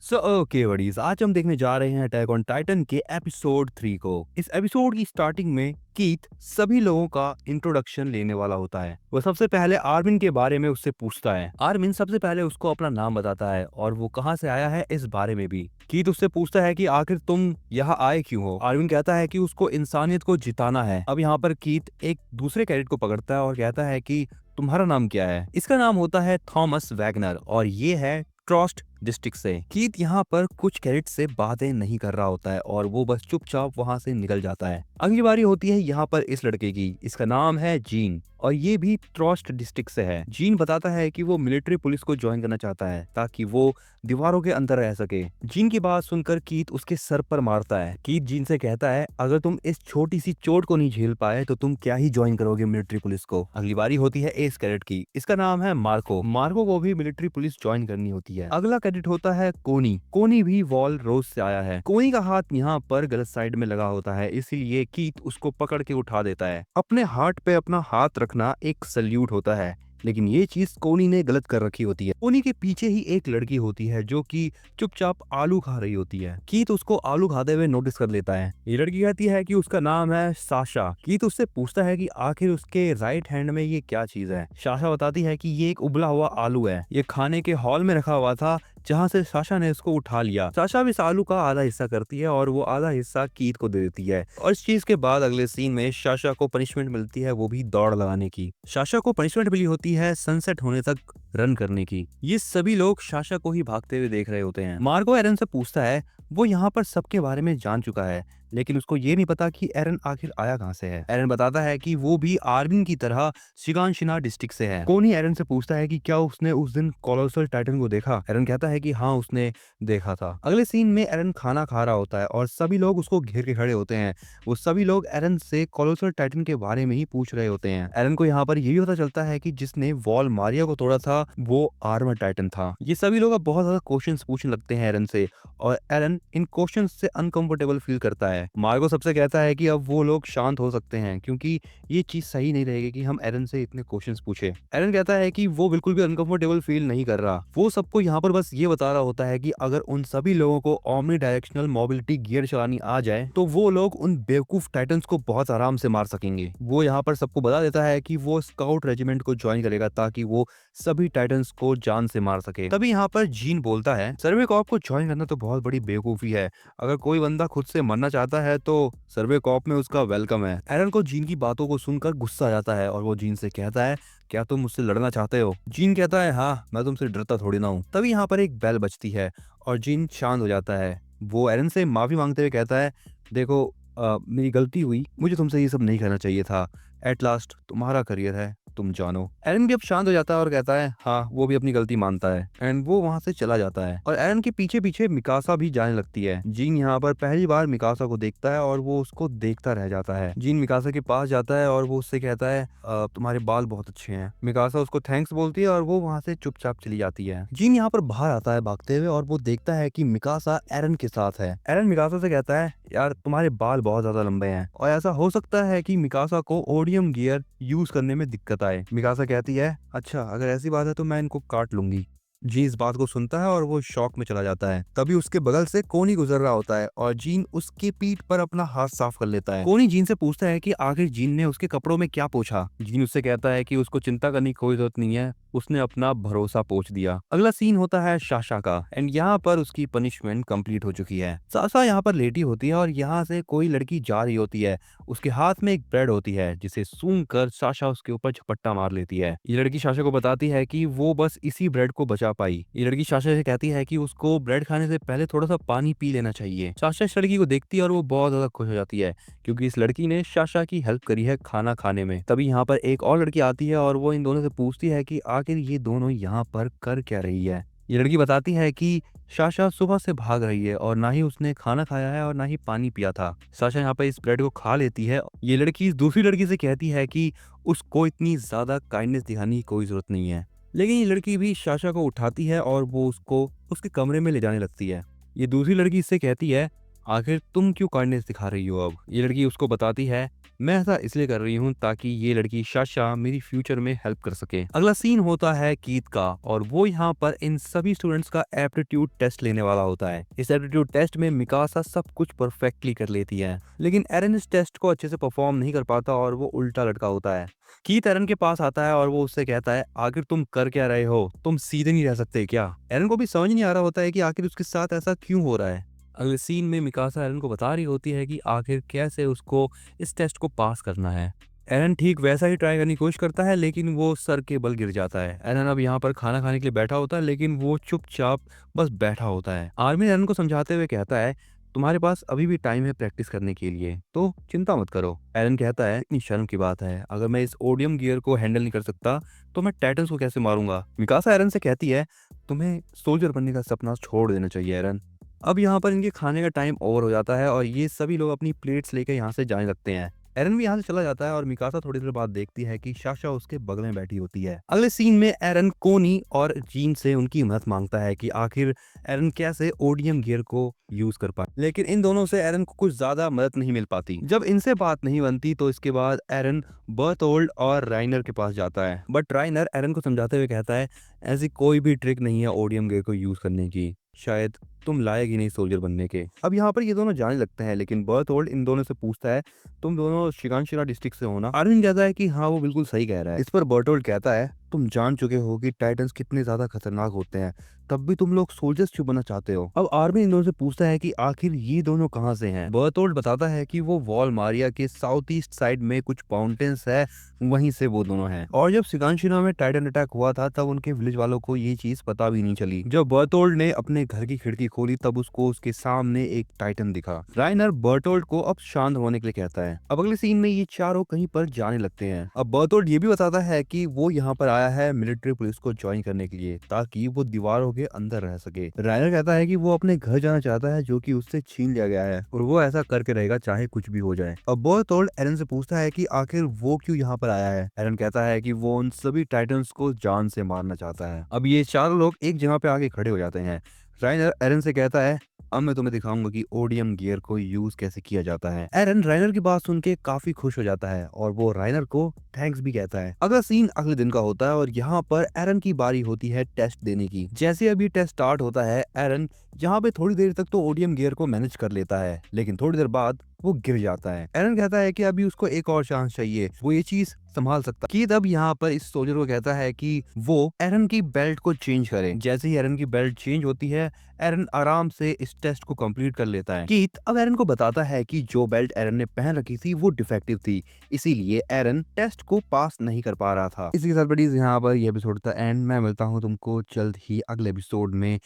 So okay buddies, आज हम देखने जा रहे हैं अटैक ऑन टाइटन के एपिसोड 3 को। इस एपिसोड की स्टार्टिंग में कीथ सभी लोगों का इंट्रोडक्शन लेने वाला होता है। वो सबसे पहले आर्मिन के बारे में उससे पूछता है। आर्मिन सबसे पहले उसको अपना नाम बताता है और वो कहाँ से आया है इस बारे में भी। कीथ उससे पूछता है कि आखिर तुम यहाँ आए क्यों हो। आर्मिन कहता है कि उसको इंसानियत को जिताना है। अब यहाँ पर कीथ एक दूसरे कैडेट को पकड़ता है और कहता है कि तुम्हारा नाम क्या है। इसका नाम होता है थॉमस वैगनर और ये है ट्रस्ट डिस्ट्रिक्ट से। कीथ यहाँ पर कुछ कैरेट से बातें नहीं कर रहा होता है और वो बस चुपचाप वहाँ से निकल जाता है। अगली बारी होती है यहाँ पर इस लड़के की। इसका नाम है जीन और ये भी ट्रस्ट डिस्ट्रिक्ट से है। जीन बताता है कि वो मिलिट्री पुलिस को ज्वाइन करना चाहता है ताकि वो दीवारों के अंदर रह सके। जीन की बात सुनकर कीथ उसके सर पर मारता है। कीथ जीन से कहता है अगर तुम इस छोटी सी चोट को नहीं झेल पाए तो तुम क्या ही ज्वाइन करोगे मिलिट्री पुलिस को। अगली बारी होती है एस कैडेट की। इसका नाम है मार्को। मार्को को भी मिलिट्री पुलिस ज्वाइन करनी होती है। अगला कैडेट होता है कोनी। कोनी भी वॉल रोज से आया है। कोनी का हाथ यहाँ पर गलत साइड में लगा होता है, इसीलिए कीथ उसको पकड़ के उठा देता है। अपने हार्ट पे अपना हाथ रखना एक सल्यूट होता है, लेकिन ये चीज कोनी ने गलत कर रखी होती है। कोनी के पीछे ही एक लड़की होती है जो कि चुपचाप आलू खा रही होती है। कीथ उसको आलू खाते हुए नोटिस कर लेता है। ये लड़की कहती है कि उसका नाम है साशा। कीथ उससे पूछता है कि आखिर उसके राइट हैंड में ये क्या चीज है। साशा बताती है कि ये एक उबला हुआ आलू है। ये खाने के हॉल में रखा हुआ था जहाँ से साशा ने इसको उठा लिया। साशा भी इस आलू का आधा हिस्सा करती है और वो आधा हिस्सा कीथ को दे देती है। और इस चीज के बाद अगले सीन में साशा को पनिशमेंट मिलती है, वो भी दौड़ लगाने की। साशा को पनिशमेंट मिली होती है सनसेट होने तक रन करने की। ये सभी लोग साशा को ही भागते हुए देख रहे होते हैं। मार्को एरन से पूछता है, वो यहाँ पर सबके बारे में जान चुका है लेकिन उसको ये नहीं पता कि एरन आखिर आया कहाँ से है। एरन बताता है कि वो भी आर्मिन की तरह शिगानशिना डिस्ट्रिक्ट से है। कोनी एरन से पूछता है कि क्या उसने उस दिन कोलोसल टाइटन को देखा। एरन कहता है कि हाँ उसने देखा था। अगले सीन में एरन खाना खा रहा होता है और सभी लोग उसको घेर के खड़े होते हैं। वो सभी लोग एरन से कोलोसल टाइटन के बारे में ही पूछ रहे होते हैं। एरन को यहाँ पर यही पता चलता है कि जिसने वॉल मारिया को तोड़ा था वो आर्मर टाइटन था। ये सभी लोग अब बहुत ज्यादा क्वेश्चंस पूछने लगते हैं एरन से और एरन इन क्वेश्चंस से अनकंफर्टेबल फील करता है। मार्को सबसे कहता है कि अब वो लोग शांत हो सकते हैं क्योंकि ये चीज सही नहीं रहेगी कि हम एरन से इतने क्वेश्चंस पूछे। एरन कहता है कि वो बिल्कुल भी अनकंफर्टेबल फील नहीं कर रहा। वो सबको यहाँ पर बस ये बता रहा होता है कि अगर उन सभी लोगों को ओमनी डायरेक्शनल मोबिलिटी गियर चलानी आ जाए तो वो लोग उन बेवकूफ टाइटन्स को बहुत आराम से मार सकेंगे। वो यहाँ पर सबको बता देता है कि वो स्काउट रेजिमेंट को ज्वाइन करेगा ताकि वो सभी टाइटन्स को जान से मार सके। तभी यहाँ पर जीन बोलता है, सर्वे कॉप को ज्वाइन करना तो बहुत बड़ी बेवकूफी है। अगर कोई बंदा खुद से मरना चाहता है तो सर्वे कॉप में उसका वेलकम है। एरन को जीन की बातों को सुनकर गुस्सा आ जाता है और वो जीन से कहता है, क्या तुम मुझसे लड़ना चाहते हो। जीन कहता है, हाँ मैं तुमसे डरता थोड़ी ना हूँ। तभी यहाँ पर एक बेल बजती है और जीन शांत हो जाता है। वो एरन से माफी मांगते हुए कहता है, देखो मेरी गलती हुई, मुझे तुमसे ये सब नहीं करना चाहिए था। एट लास्ट तुम्हारा करियर है, तुम जानो। एरन भी अब शांत हो जाता है और कहता है हाँ वो भी अपनी गलती मानता है एंड वो वहां से चला जाता है। और एरन के पीछे पीछे मिकासा भी जाने लगती है। जीन यहाँ पर पहली बार मिकासा को देखता है और वो उसको देखता रह जाता है। जीन मिकासा के पास जाता है और वो उससे कहता है तुम्हारे बाल बहुत अच्छे हैं। मिकासा उसको थैंक्स बोलती है और वो वहां से चुपचाप चली जाती है। जीन यहाँ पर बाहर आता है भागते हुए और वो देखता है कि मिकासा एरन के साथ है। एरन मिकासा से कहता है, यार तुम्हारे बाल बहुत ज्यादा लंबे हैं और ऐसा हो सकता है कि मिकासा को ओडियम गियर यूज करने में दिक्कत आए। मिकासा कहती है, अच्छा अगर ऐसी बात है तो मैं इनको काट लूंगी। जीन इस बात को सुनता है और वो शॉक में चला जाता है। तभी उसके बगल से कोनी गुजर रहा होता है और जीन उसकी पीठ पर अपना हाथ साफ कर लेता है। कोनी जीन से पूछता है कि आखिर जीन ने उसके कपड़ों में क्या पोंछा। जीन उससे कहता है कि उसको चिंता करने की कोई जरूरत नहीं है, उसने अपना भरोसा पोंछ दिया। अगला सीन होता है साशा का एंड यहाँ पर उसकी पनिशमेंट कंप्लीट हो चुकी है। साशा यहाँ पर लेटी होती है और यहाँ से कोई लड़की जा रही होती है। उसके हाथ में एक ब्रेड होती है जिसे सूंघ कर साशा उसके ऊपर झपट्टा मार लेती है। ये लड़की साशा को बताती है कि वो बस इसी ब्रेड को बचा पाई। ये लड़की साशा से कहती है कि उसको ब्रेड खाने से पहले थोड़ा सा पानी पी लेना चाहिए। साशा इस लड़की को देखती है और वो बहुत ज्यादा खुश हो जाती है क्योंकि इस लड़की ने साशा की हेल्प करी है खाना खाने में। तभी यहाँ पर एक और लड़की आती है और वो इन दोनों से पूछती है कि आखिर ये दोनों यहाँ पर कर क्या रही है। ये लड़की बताती है कि साशा सुबह से भाग रही है और ना ही उसने खाना खाया है और ना ही पानी पिया था। साशा यहाँ पर इस ब्रेड को खा लेती है। ये लड़की इस दूसरी लड़की से कहती है कि उसको इतनी ज्यादा काइंडनेस दिखाने की कोई जरूरत नहीं है, लेकिन ये लड़की भी साशा को उठाती है और वो उसको उसके कमरे में ले जाने लगती है। ये दूसरी लड़की इससे कहती है, आखिर तुम क्यों काइंडनेस दिखा रही हो? अब ये लड़की उसको बताती है, मैं ऐसा इसलिए कर रही हूँ ताकि ये लड़की साशा मेरी फ्यूचर में हेल्प कर सके। अगला सीन होता है कीथ का, और वो यहाँ पर इन सभी स्टूडेंट्स का एप्टीट्यूड टेस्ट लेने वाला होता है। इस एप्टीट्यूड टेस्ट में मिकासा सब कुछ परफेक्टली कर लेती है, लेकिन एरन इस टेस्ट को अच्छे से परफॉर्म नहीं कर पाता और वो उल्टा लटका होता है। कीथ एरन के पास आता है और वो उससे कहता है, आखिर तुम कर क्या रहे हो? तुम सीधे नहीं रह सकते क्या? एरन को भी समझ नहीं आ रहा होता है कि आखिर उसके साथ ऐसा क्यों हो रहा है। अगले सीन में मिकासा एरन को बता रही होती है कि आखिर कैसे उसको इस टेस्ट को पास करना है। एरन ठीक वैसा ही ट्राई करने की कोशिश करता है, लेकिन वो सर के बल गिर जाता है। एरन अब यहाँ पर खाना खाने के लिए बैठा होता है, लेकिन वो चुपचाप बस बैठा होता है। आर्मी एरन को समझाते हुए कहता है, तुम्हारे पास अभी भी टाइम है प्रैक्टिस करने के लिए, तो चिंता मत करो। एरन कहता है, इतनी शर्म की बात है, अगर मैं इस ओडियम गियर को हैंडल नहीं कर सकता तो मैं टाइटन्स को कैसे मारूंगा? मिकासा एरन से कहती है, तुम्हें सोल्जर बनने का सपना छोड़ देना चाहिए एरन। अब यहाँ पर इनके खाने का टाइम ओवर हो जाता है और ये सभी लोग अपनी प्लेट्स लेकर यहाँ से जाने लगते हैं। एरन भी यहाँ से चला जाता है और मिकासा थोड़ी देर बाद देखती है कि साशा उसके बगल में बैठी होती है। अगले सीन में एरन कोनी और जीन से उनकी मदद मांगता है कि आखिर एरन कैसे ओडियम गियर को यूज कर पाए, लेकिन इन दोनों से एरन को कुछ ज्यादा मदद नहीं मिल पाती। जब इनसे बात नहीं बनती तो इसके बाद एरन बर्टोल्ड और राइनर के पास जाता है, बट राइनर एरन को समझाते हुए कहता है, ऐसी कोई भी ट्रिक नहीं है ओडियम गियर को यूज करने की, शायद तुम लायक ही नहीं सोल्जर बनने के। अब यहाँ पर ये दोनों जाने लगते हैं, लेकिन बर्टोल्ड इन दोनों से पूछता है, तुम दोनों शिगानशिरा डिस्ट्रिक्ट से हो ना? आर्मिन कहता है कि हाँ वो बिल्कुल सही कह रहा है। इस पर बर्टोल्ड कहता है, तुम जान चुके हो कि टाइटन्स कितने ज्यादा खतरनाक होते हैं, तब भी तुम लोग सोल्जर्स क्यों बनना चाहते हो? अब आर्मी इन दोनों से पूछता है कि आखिर ये दोनों कहाँ से हैं। बर्टोल्ड बताता है कि वो वॉल मारिया के साउथ ईस्ट साइड में कुछ माउंटेन्स है, वहीं से वो दोनों हैं। और जब शिगानशिरा में टाइटन अटैक हुआ था तब उनके विलेज वालों को ये चीज पता भी नहीं चली। जब बर्टोल्ड ने अपने घर की खिड़की खोली तब उसको उसके सामने एक टाइटन दिखा। राइनर बर्टोल्ड को अब शांत होने के लिए कहता है। अब अगले सीन में ये चारों कहीं पर जाने लगते हैं। अब बर्टोल्ड ये भी बताता है कि वो यहाँ पर आया है मिलिट्री पुलिस को ज्वाइन करने के लिए, ताकि वो दीवारों के अंदर रह सके। राइनर कहता है कि वो अपने घर जाना चाहता है जो कि उससे छीन लिया गया है, और वो ऐसा करके रहेगा चाहे कुछ भी हो जाए। अब बर्टोल्ड एरन से पूछता है कि आखिर वो क्यों यहाँ पर आया है। एरन कहता है कि वो उन सभी टाइटन्स को जान से मारना चाहता है। अब ये चारों लोग एक जगह पे आके खड़े हो जाते हैं। राइनर एरन से कहता है, अब मैं तुम्हें दिखाऊंगा कि ओडियम गियर को यूज कैसे किया जाता है। एरन राइनर की बात सुन के काफी खुश हो जाता है और वो राइनर को थैंक्स भी कहता है। अगला सीन अगले दिन का होता है और यहाँ पर एरन की बारी होती है टेस्ट देने की। जैसे अभी टेस्ट स्टार्ट होता है, एरन यहाँ पे थोड़ी देर तक तो ओडियम गियर को मैनेज कर लेता है, लेकिन थोड़ी देर बाद वो गिर जाता है। एरन कहता है कि अभी उसको एक और चांस चाहिए, वो ये चीज संभाल सकता है। कीथ अब यहाँ पर इस सोल्जर को कहता है कि वो एरन की बेल्ट को चेंज करे। जैसे ही एरन की बेल्ट चेंज होती है, एरन आराम से इस टेस्ट को कंप्लीट कर लेता है। कीथ अब एरन को बताता है कि जो बेल्ट एरन ने पहन रखी थी वो डिफेक्टिव थी, इसीलिए एरन टेस्ट को पास नहीं कर पा रहा था। इसी के साथ बड़ी यहाँ पर यह एपिसोड था एंड। मैं मिलता हूँ तुमको जल्द ही अगले एपिसोड में।